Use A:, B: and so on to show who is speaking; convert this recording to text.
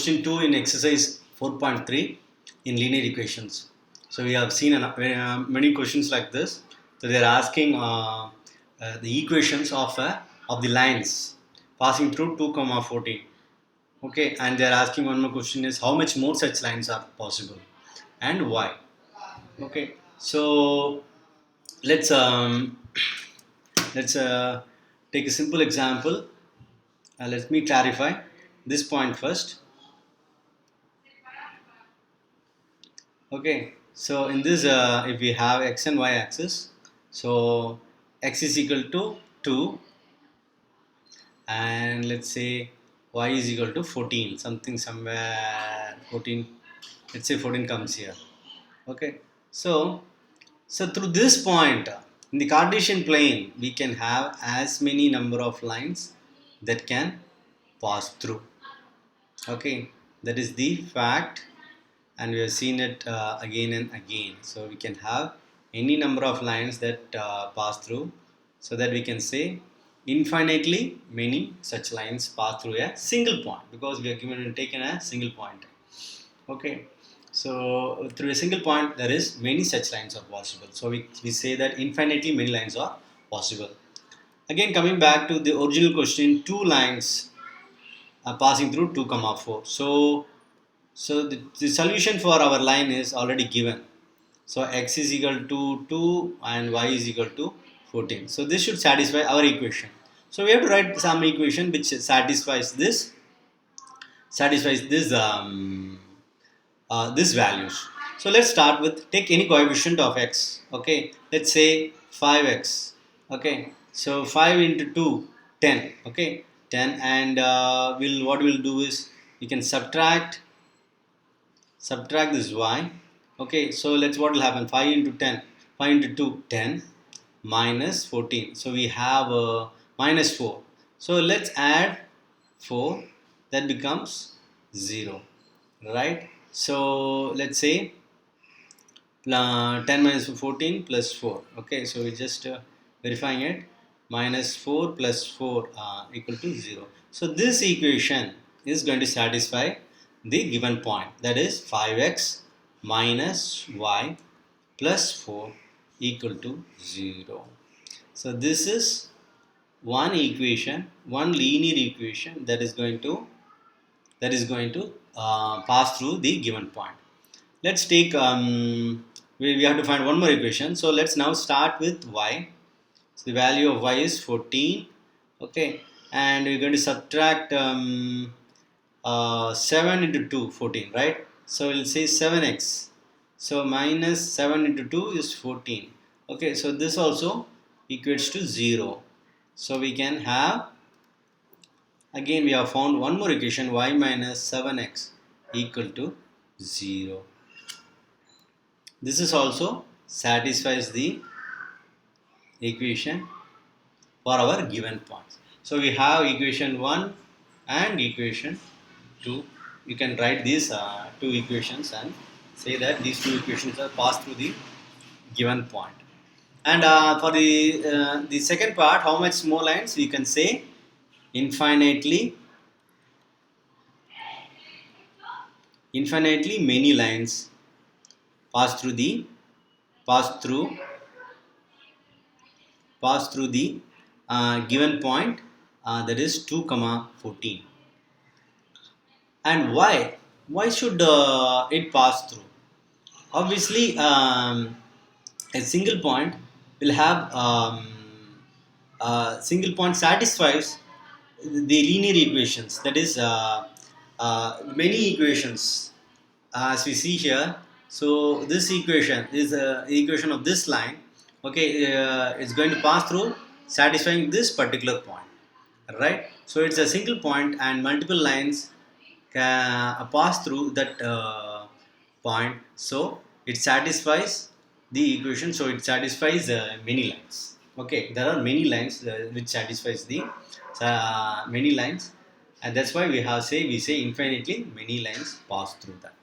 A: Question 2 in exercise 4.3 in linear equations. So we have seen many questions like this. So they are asking the equations of the lines passing through 2 comma 14. Okay, and they are asking one more question is how much more such lines are possible and why. Okay, so let's let's take a simple example. Let me clarify this point first. Okay, so in this if we have x and y axis, so x is equal to 2 and let's say y is equal to 14, something somewhere 14, let's say 14 comes here. Okay, so through this point in the Cartesian plane we can have as many number of lines that can pass through. Okay, that is the fact, and we have seen it again and again. So we can have any number of lines that pass through, so that we can say infinitely many such lines pass through a single point, because we are given and taken a single point. Okay, so through a single point there is many such lines are possible. So we say that infinitely many lines are possible. Again, coming back to the original question, two lines are passing through 2 comma 4. So the solution for our line is already given. So x is equal to 2 and y is equal to 14. So this should satisfy our equation. So we have to write some equation which satisfies this this values. So let's start with, take any coefficient of x. Okay, let's say 5x. Okay, so 5 into 2, 10. Okay, 10, and what we'll do is we can subtract this y. Okay, so what will happen, 5 into 10, 5 into 2, 10, minus 14, so we have minus 4. So let's add 4, that becomes 0, right? So let's say 10 minus 14 plus 4. Okay, so we just verifying it, minus 4 plus 4 equal to 0. So this equation is going to satisfy the given point, that is 5x minus y plus 4 equal to 0. So this is one equation, one linear equation that is going to pass through the given point. Let's take we have to find one more equation. So let's now start with y. So the value of y is 14. Okay, and we're going to subtract 7 into 2, 14, right? So we'll say 7x. So minus 7 into 2 is 14. Okay, so this also equates to 0. So we can have, again we have found one more equation, y minus 7x equal to 0. This is also satisfies the equation for our given points. So we have equation 1 and equation 2. You can write these two equations and say that these two equations are passed through the given point. And for the second part, how much more lines, we can say infinitely many lines pass through the given point, that is 2 comma 14. And why should it pass through? Obviously a single point will have single point satisfies the linear equations, that is many equations as we see here. So this equation is the equation of this line. Okay, it's going to pass through satisfying this particular point, right? So it's a single point and multiple lines can pass through that point, so it satisfies the equation. So it satisfies many lines. Okay, there are many lines which satisfies the many lines, and that's why we say infinitely many lines pass through that.